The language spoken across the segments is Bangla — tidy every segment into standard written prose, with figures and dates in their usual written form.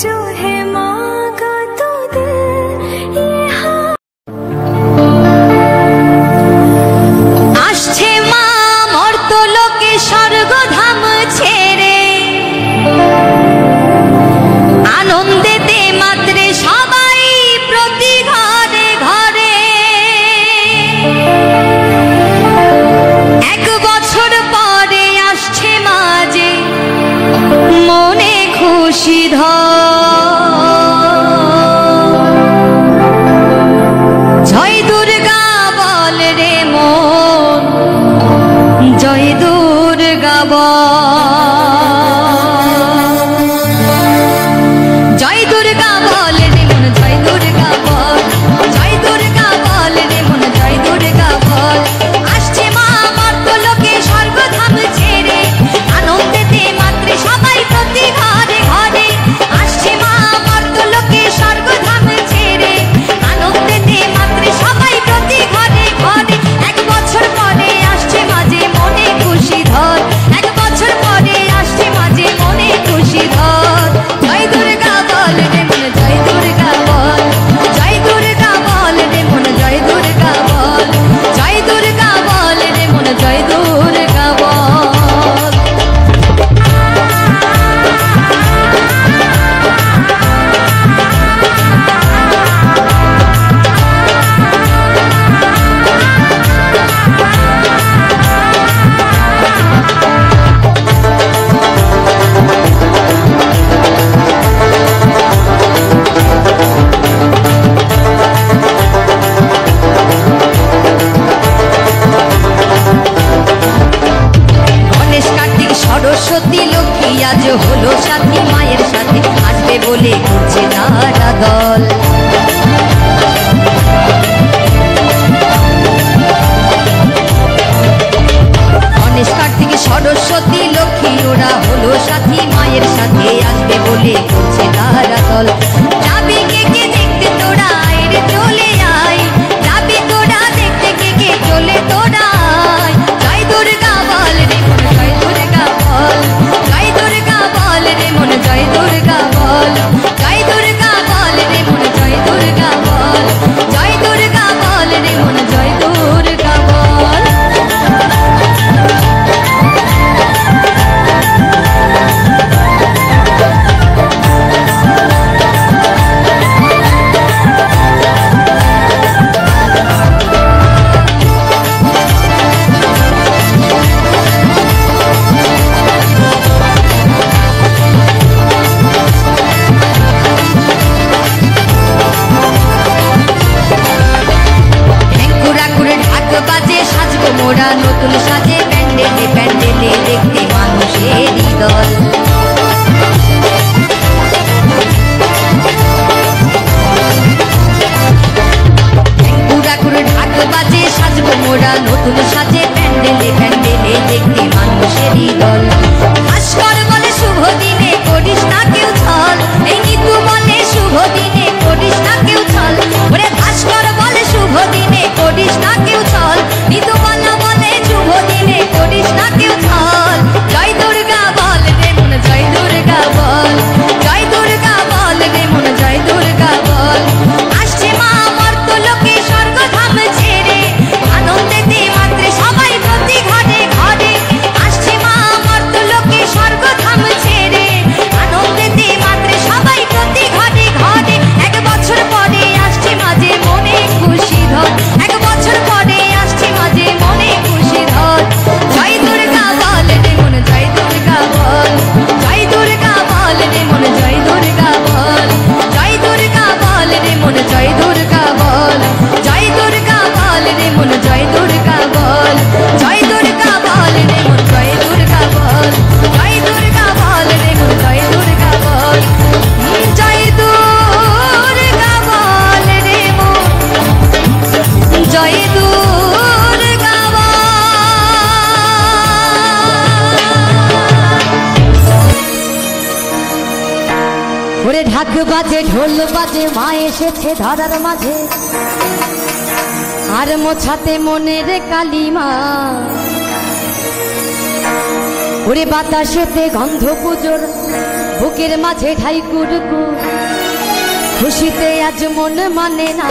जो है मांगा तो दिल ये आसछे मा मर्तलोके स्वर्गधाम छेड़े आनंदेते मात्रे सबाई प्रति घरे घरे एक बछर परे आसछे माजे मने खुशी जय दुर्गा बोल रे मन जय दुर्गा जय दुर्गा बोल रे मन जय दुर्गा बोल जय दुर्गा बोल रे मन जय दुर्गा बोल आसछे मा मर्तलोके स्वर्गधाम छेड़े आनंदेते मात्रे सबाई प्रति घरे घरे आसछे मा मर्तलोके स्वर्गधाम छेड़े आनंदेते मात्रे सबाई प्रति घरे घरे एक बछर परे आसछे माजे मने खुशी धर एक बछर परे आसछे माजे मने खुशी धर जय दुर्गा बोल रे मन जय दुर्गा बोल जय दुर्गा बोल रे मन जय दुर्गा बोल जय दुर्गा बोल रे मन जय दुर्गा बोल गणेश कार्तिक सरस्वती लक्ष्मी आज हलो साथी मायेर साथे आसबे बोले घुरছে তারা দল गणेश कार्तिक सरस्वती लक्ष्मी ओरा हलो साथी मायेर साथे आसबे बोले घुरছে তারা দল যাবি কে কে দেখতে তোরা আয় রে চলে আয় যাবি তোরা দেখতে কে কে চলে তোরা আয় জয় দুর্গা বল রে মন জয় দুর্গা বল জয় দুর্গা বল রে মন জয় দুর্গা বল জয় দুর্গা বল রে মন জয় দুর্গা বল জয় দুর্গা বল রে মন জয় দুর্গা বল মোরা নতুন সাজে প্যান্ডেলে প্যান্ডেলে দেখতে মানুষেরই দল পুরাকুর ঢাক বাজে সাজবো মোরা নতুন সাজে প্যান্ডেলে প্যান্ডেলে দেখতে মানুষেরই দল ভাস্কর বলে শুভ দিনে করিস না কেউ ছল এই নিতু বলে শুভ দিনে করিস না কেউ ছল ওরে ভাস্কর বলে শুভ দিনে করিস না কেউ ছল নিতু বলে শুভ দিনে করিস না কেউ ছল জয় দুর্গা বল রে মন জয় দুর্গা বল জয় দুর্গা বল রে মন জয় দুর্গা বল আসছে মা মর্তলোকে স্বর্গধাম ছেড়ে আনন্দেতে মাত্রে সবাই প্রতি ঘরে ঘরে আসছে মা মর্তলোকে স্বর্গধাম ছেড়ে আনন্দেতে মাত্রে সবাই প্রতি ঘরে ঘরে এক বছর পরে আসছে মাঝে মনে খুশি ধর এক বছর পরে আসছে মাঝে মনে খুশি ধর জয় দুর্গা বল রে মন জয় দুর্গা বল জয় দুর্গা বল রে মন জয় দুর্গা বল জয় দুর্গা বল রে মন জয় দুর্গা বল জয় দুর্গা বল রে মন জয় দুর্গা বল জয় দুর্গা বল রে মন জয় দুর্গা বল জয় দুর্গা বল রে মন জয় দুর্গা বল জয় দুর্গা বল রে মন জয় দুর্গা ওরে ঢাক বাজে ঢোল বাজে মা এসেছে ধরার মাঝে আর মোছাতে মনের কালিমা ওরে বাতাসেতে গন্ধ পুজোর বুকের মাঝে ঠাই কুড়কু খুশিতে আজ মন মানে না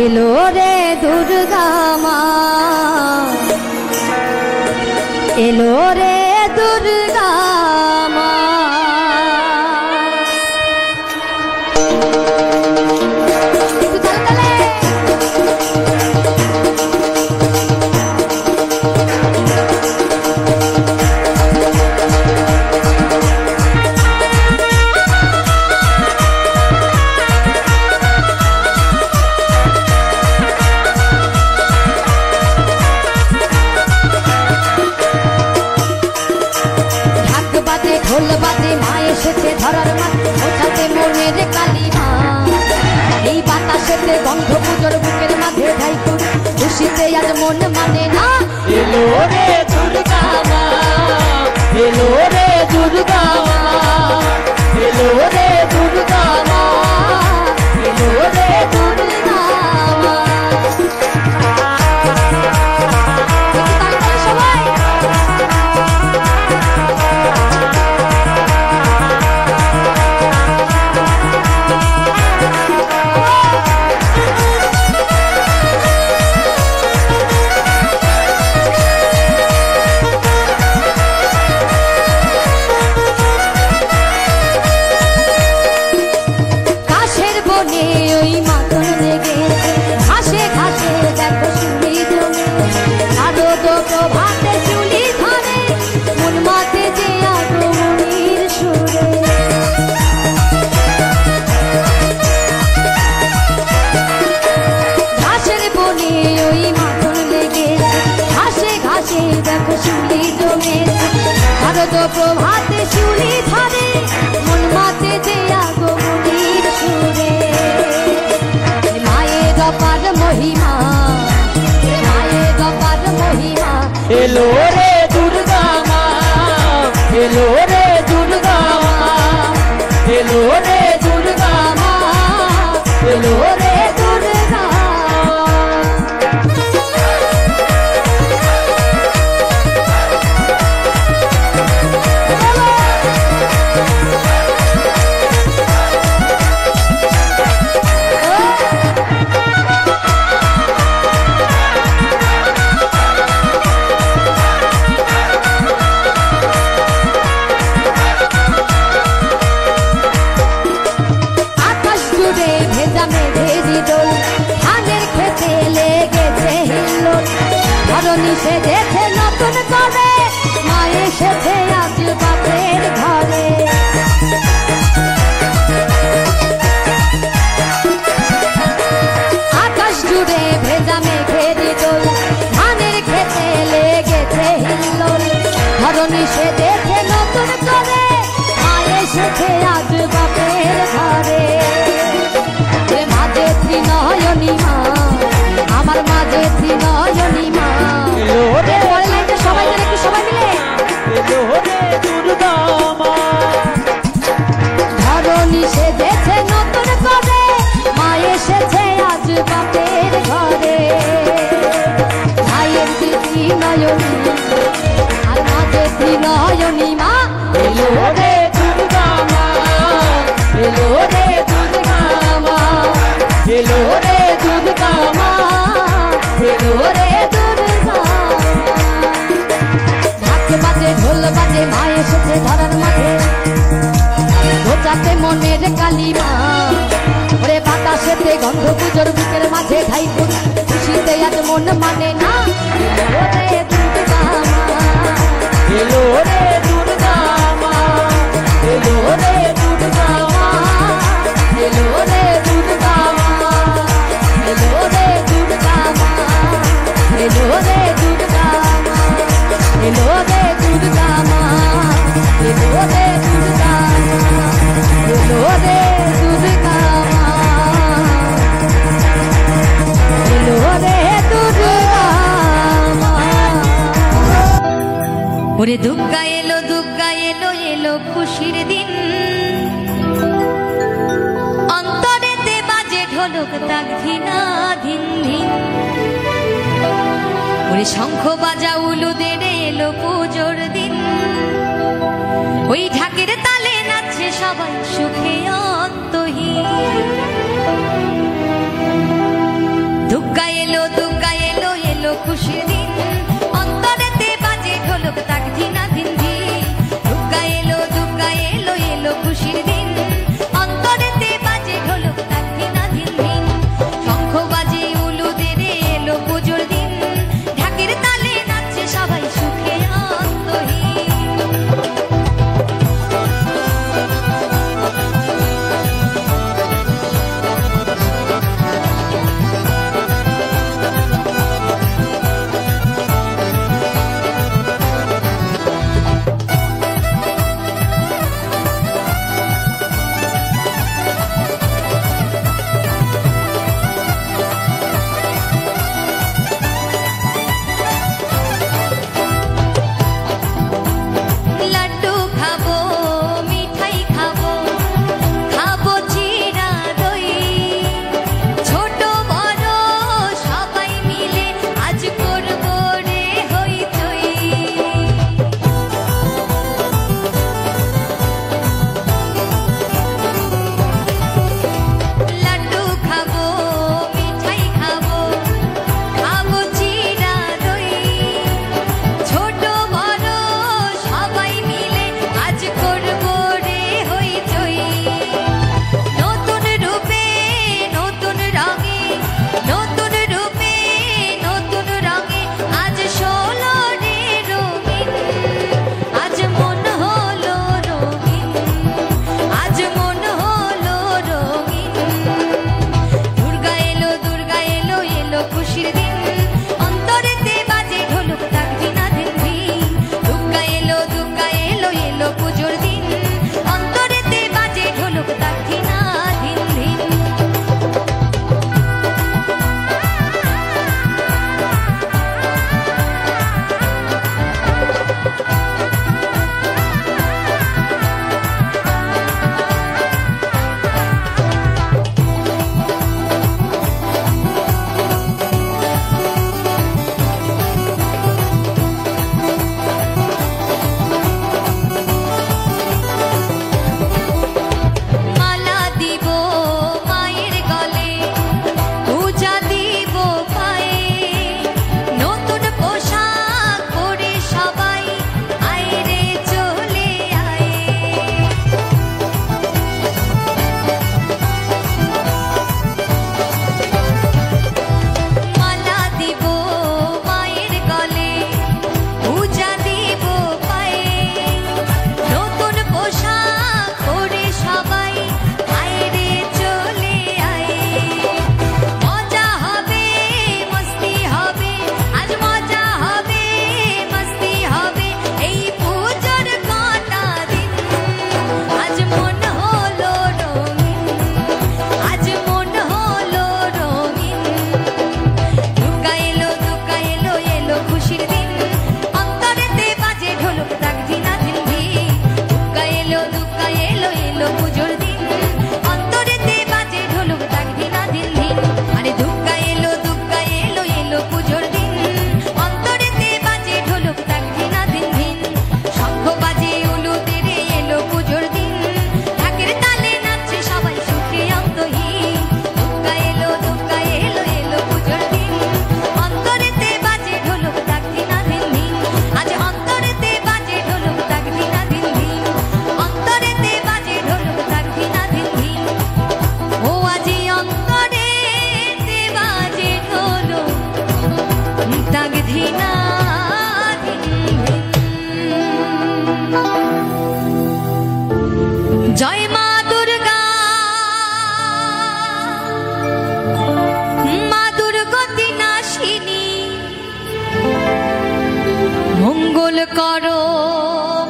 এলো রে দুর্গা মা এলো রে দুর্গা মা ঢোল বাজে মা এসেছে ধরার মাঠ ওঠাতে মনের কালী মা এই বাতাসেতে গন্ধ পুজোর বুকের মাঝে ঠাই করে খুশিতে আজ মন মানে না এলো রে দুর্গা মা এলো রে দুর্গা মা এলো রে দুর্গা মা এলো রে দুর্গা মা সবাই প্রভাতে শুনি ধরে মন মাতে যে আগমনীর সুরে মায়ের অপার মহিমা মায়ের অপার মহিমা এলো রে দুর্গা মা এলো রে দুর্গা মা এলো রে দুর্গা মা এলো রে দুর্গা সেজেছে নতুন করে মা এসেছে আজ বাপের ঘরে আকাশ জুড়ে ভেজা মেঘের দোল ধানের খেতে লেগেছে হিল্লোল ধরণী সেজেছে নতুন করে মা এসেছে আজ বাপের ঘরে মাঝে ত্রিনয়নী মা আমার মাঝে ত্রিনয়নী মা সবাই মিলে একটু সবাই মিলে দুর্গা মা ধরণী সেজেছে নতুন করে মা এসেছে আজ বাপের ঘরে ভাইয়ের দিদি নয়নী আর মাঝে ত্রিনয়নী মা এলো রে দুর্গা মা এলো রে দুর্গা মা এলো রে দুর্গা মা এলো রে দুর্গা বাজে ঢোল বাজে মা এসেছে ধরার মাঠে গোচাতে মনের কালী মা ওরে বাতাসেতে গন্ধ পুজোর বুকের মাঝে ঠাই করে খুশিতে আজ মন মানে না ওরে দুর্গা মা এলো রে দুর্গা মা এলো রে দুর্গা মা এলো রে দুর্গা মা এলো রে দুর্গা মা এলো রে দুর্গা মা এলো রে দুর্গা মা এলো রে দুর্গা মা এলো রে দুর্গা মা এলো রে দুর্গা মা ওরে দুর্গা এলো এলো খুশির দিন অন্তরেতে বাজে ঢোলক তাক ধিনা ধিন ধিন ওরে শঙ্খ বাজা উলুদের এলো এলো পুজোর দিন, ওই ঢাকের তালে নাচছে সবাই সুখে অন্তহীন। দুগ্গা এলো এলো খুশির দিন, অন্তরেতে বাজে ঢোলক তাক ধিনা ধিন ধিন। দুগ্গা এলো এলো খুশির দিন, অন্তরেতে বাজে ঢোলক তাক ধিনা ধিন ধিন। শঙ্খ বাজে উলুদের এলো পুজোর দিন, ঢাকের তালে নাচছে সবাই সুখে অন্তহীন। জয় মা দুর্গা, মা দুর্গতি নাশিনী, মঙ্গল করো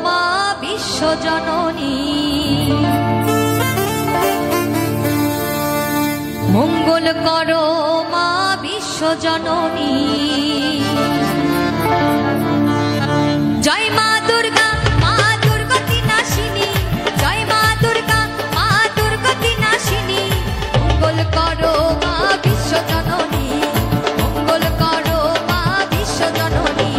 মা বিশ্বজননী, মঙ্গল করো মা বিশ্বজননী। জয় মা দুর্গা, মা দুর্গতি নাশিনী, জয় মা দুর্গা, মা দুর্গতি নাশিনী, মঙ্গল করো মা বিশ্বজননী, মঙ্গল করো মা বিশ্বজননী।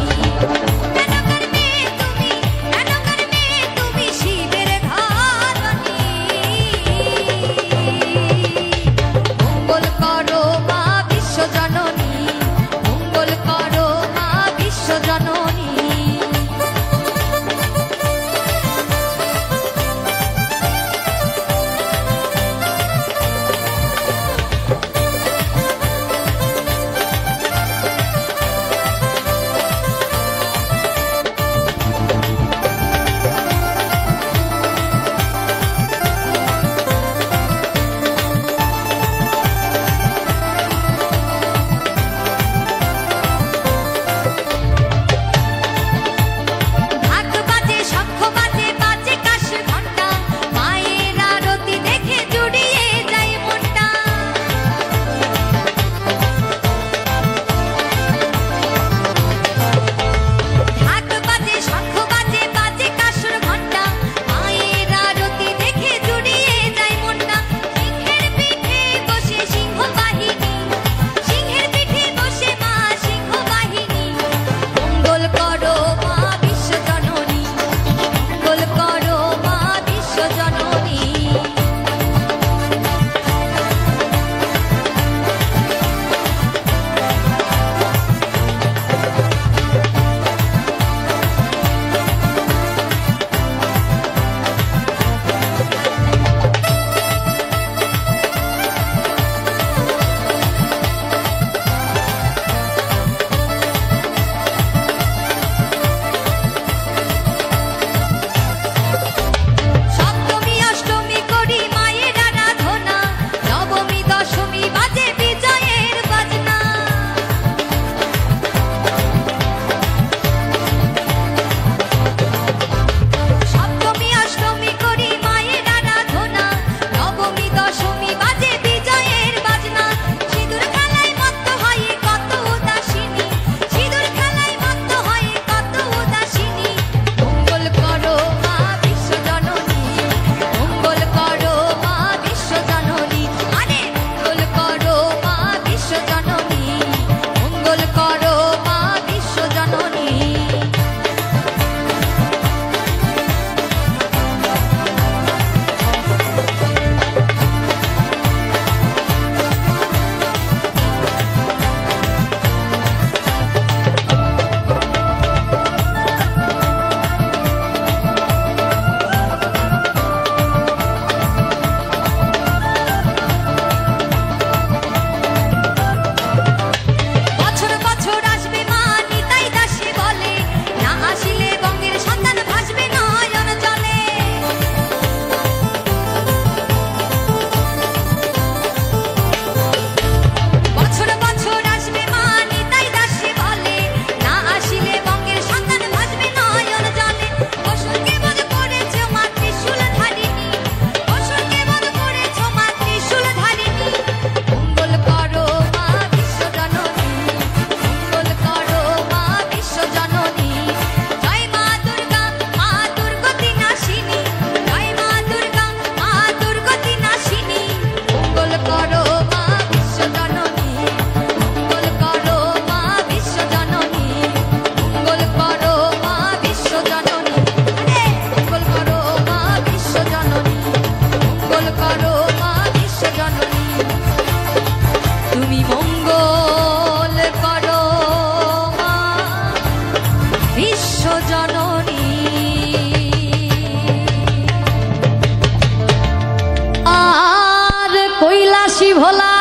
কৈলাসী ভোলা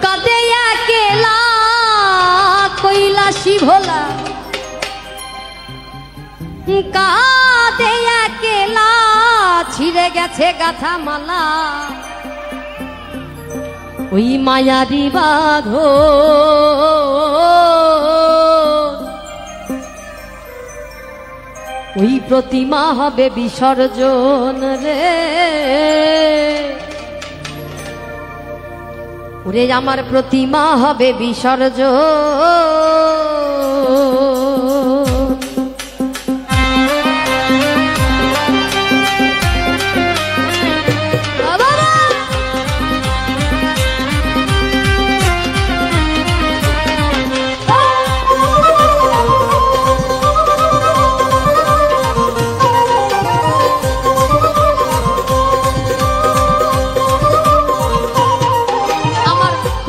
কাঁদে একেলা, কৈলাসী ভোলা কাঁদে একেলা, ছিঁড়ে গেছে গাথা মালা ওই মায়ারি বাঁধো, ওই প্রতিমা হবে বিসর্জন রে। ওরে আমার প্রতিমা হবে বিসর্জন।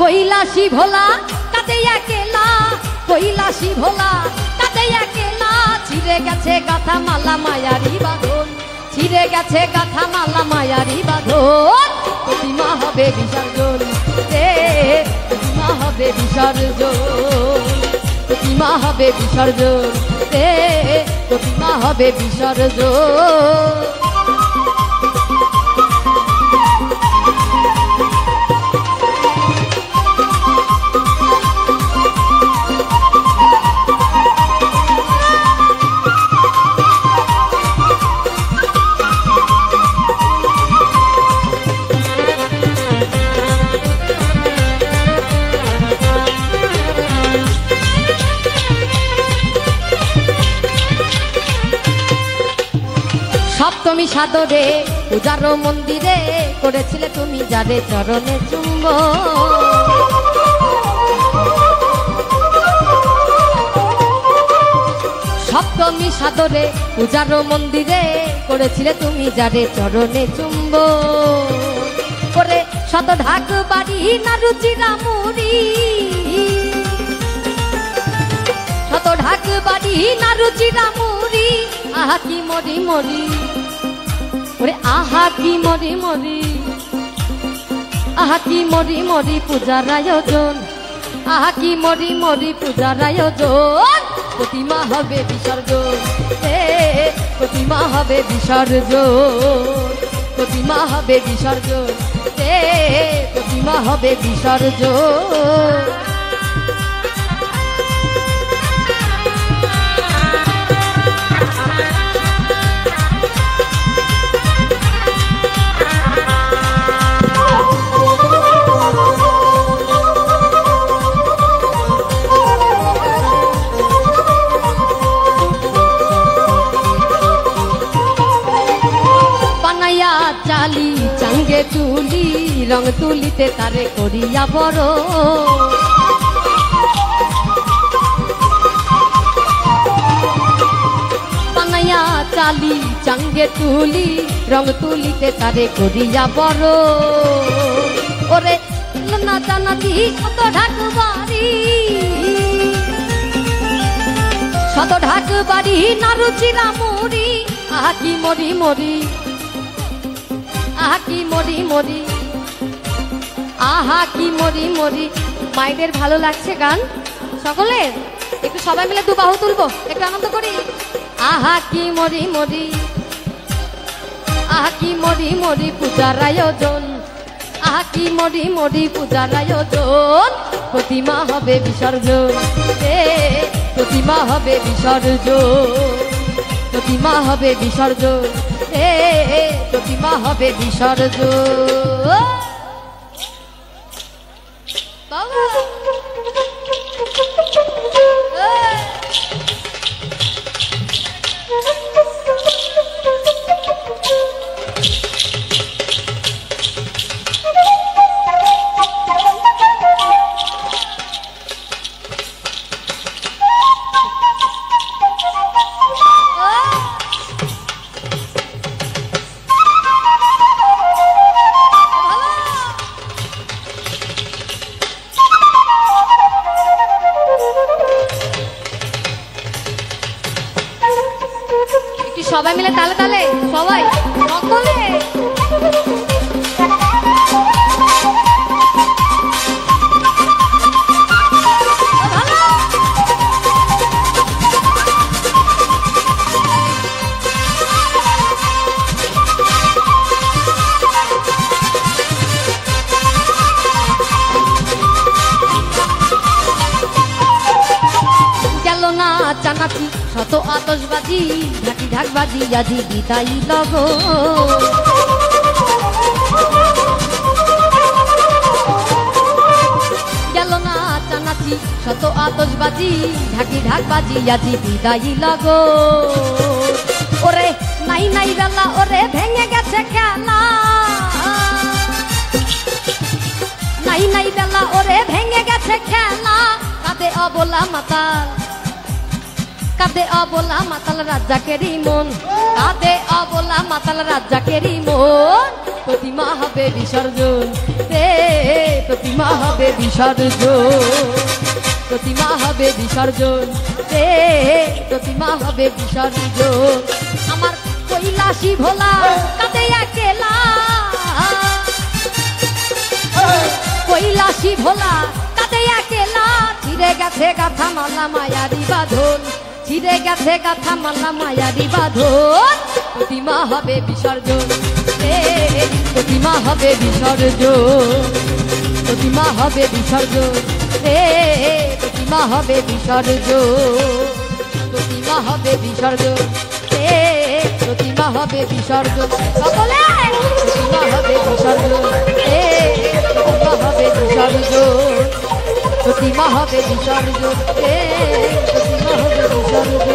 কৈলাসী ভোলা কাঁদে একেলা, কৈলাসী ভোলা কাঁদে একেলা, ছিঁড়ে গেছে গাথা মালা মায়ারি বাঁধন, ছিঁড়ে গেছে গাথা মালা মায়ারি বাঁধন। প্রতিমা হবে বিসর্জন রে, প্রতিমা হবে বিসর্জন, প্রতিমা হবে বিসর্জন রে, প্রতিমা হবে বিসর্জন। সপ্তমী সাদরে পূজার মন্দিরে করেছিলে তুমি যারে চরণে চুম্বন, সপ্তমী সাদরে পূজার মন্দিরে করেছিলে তুমি যারে চরণে চুম্বন। করে শত ঢাক বাড়ি না রুচিরা মুড়ি, শত ঢাক বাড়ি না রুচিরা মুড়ি, আহা কি মরি মরি, ওরে আহা কি মরি মরি, আহা কি মরি মরি পূজার আয়োজন, আহা কি মরি মরি পূজার আয়োজন। প্রতিমা হবে বিসর্জন রে, প্রতিমা হবে বিসর্জন, প্রতিমা হবে বিসর্জন রে, প্রতিমা হবে বিসর্জন। চালি চাঙ্গে চুলি রং তুলিতে তারে করিয়া বড়, বানাইয়া চালি চাঙ্গে চুলি রং তুলিতে তারে করিয়া বড়। ওরে না জানাতি শত ঢাক বাড়ি, শত ঢাক বাড়ি না রুচিরা মুড়ি, আহা কি মরি মরি, আহা কি মরি মরি, আহা কি মরি মরি। মায়েদের ভালো লাগছে গান সকলের? একটু সবাই মিলে দু বাহু তুলবো, একটু আনন্দ করি। আহা কি মরি মরি, আহা কি মরি মরি পূজার আয়োজন, আহা কি মরি মরি পূজার আয়োজন। প্রতিমা হবে বিসর্জন রে, প্রতিমা হবে বিসর্জন, প্রতিমা হবে বিসর্জন রে, প্রতিমা হবে বিসর্জন। বাবা সবাই মিলে তালে তালে সবাই সকলে আতশবাজি ঢাকি ঢাকবাজি আজি বিদায়ী লগ গেল না চানাচি শত আতশবাজি ঢাকি ঢাকবাজি আজি বিদায়ী লগ ওরে নাই নাই বেলা ওরে ভেঙে গেছে খেলা নাই নাই বেলা ওরে ভেঙে গেছে খেলা কাঁদে অবলা মাতাল কাঁদে অবলা মাতাল রাজ্জাকেরই মন কাঁদে অবলা মাতাল রাজ্জাকেরই মন প্রতিমা হবে বিসর্জন রে প্রতিমা হবে বিসর্জন প্রতিমা হবে বিসর্জন রে প্রতিমা হবে বিসর্জন আমার কৈলাসী ভোলা কাঁদে একেলা কৈলাসী ভোলা কাঁদে একেলা ছিঁড়ে গেছে গাথা মালা মায়ারি বাঁধন ছিঁড়ে গেছে গাথা মালা মায়ারি বাঁধন প্রতিমা হবে বিসর্জন প্রতিমা হবে বিসর্জন প্রতিমা হবে বিসর্জন প্রতিমা হবে বিসর্জন প্রতিমা হবে বিসর্জন প্রতিমা হবে বিসর্জন সকলে প্রতিমা হবে বিসর্জন প্রতিমা হবে বিসর্জন প্রতিমা হবে বিসর্জন প্রতিমা হবে বিসর্জন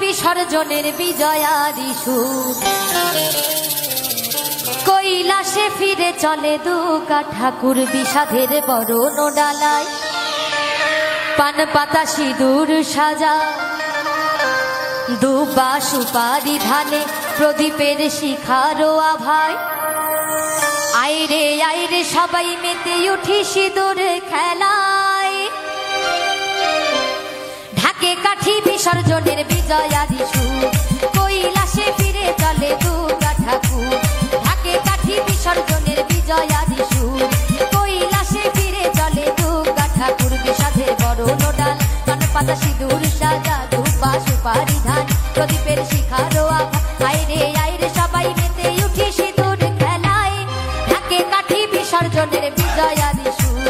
বিসর্জনের বিজয়ারি সুর কৈলাসে ফিরে চলে দুর্গা ঠাকুর বিষাদের বরণ ডালায় পান পাতা সিঁদুর সাজা দুবা সুপারি ধানে প্রদীপের শিখারো আভায় আইরে আইরে সবাই মেতে উঠি সিঁদুর খেলায় ঢাকে কাঠি বিসর্জনের বিজয়ারি সুর কৈলাসে ফিরে চলে দুর্গা ঠাকুর ঢাকে কাঠি বিসর্জনের বিজয়ারি সুর কৈলাসে ফিরে চলে দুর্গা ঠাকুর বিষাদের বরণ ডাল পান পাতা সিঁদুর সাজা দুবা সুপারি ধান প্রদীপের শিখারো আভা আইরে আইরে সবাই মেতে উঠি সিঁদুর খেলায় ঢাকে কাঠি বিসর্জনের বিজয়ারি সুর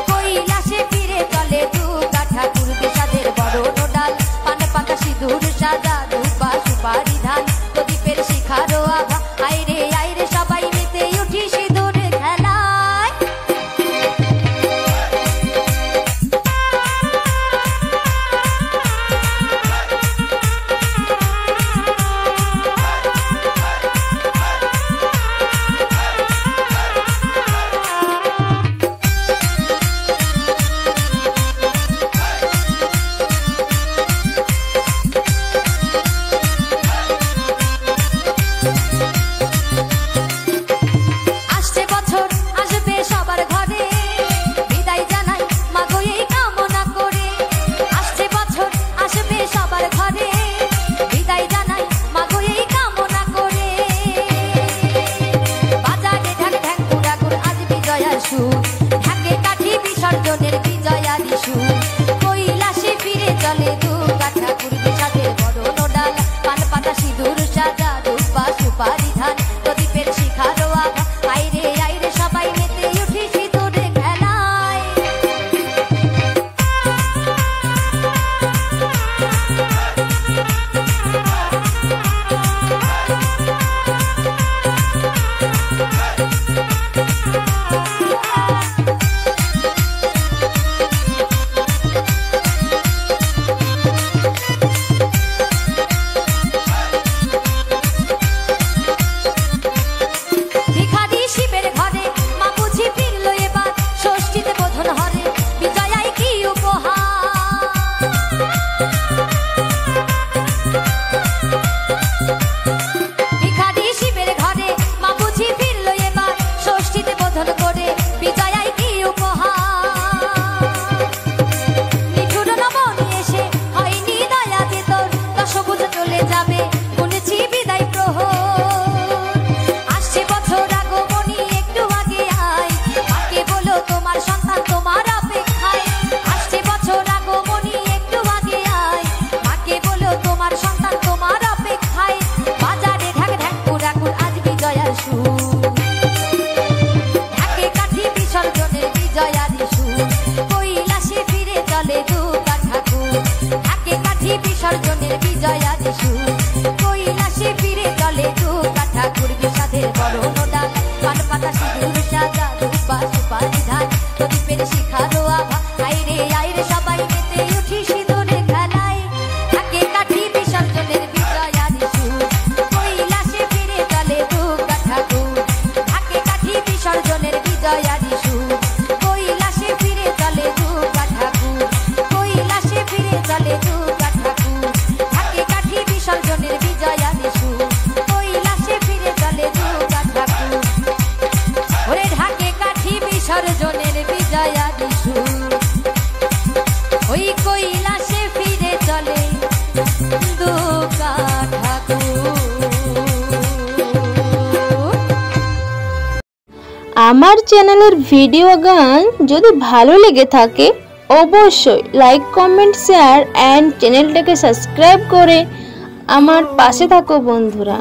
কৈলাসে ফিরে চলে দুর্গা ঠাকুর বিষাদের বরণ ডাল পান পাতা সিঁদুর সাজা দুবা সুপারি ধান প্রদীপের শিখারো আভা আইরে আইরে সবাই মেতে উঠি সিঁদুর খেলায় আমার চ্যানেলের ভিডিও গান যদি ভালো লেগে থাকে অবশ্যই লাইক কমেন্ট শেয়ার এন্ড চ্যানেলটাকে সাবস্ক্রাইব করে আমার পাশে থাকো বন্ধুরা।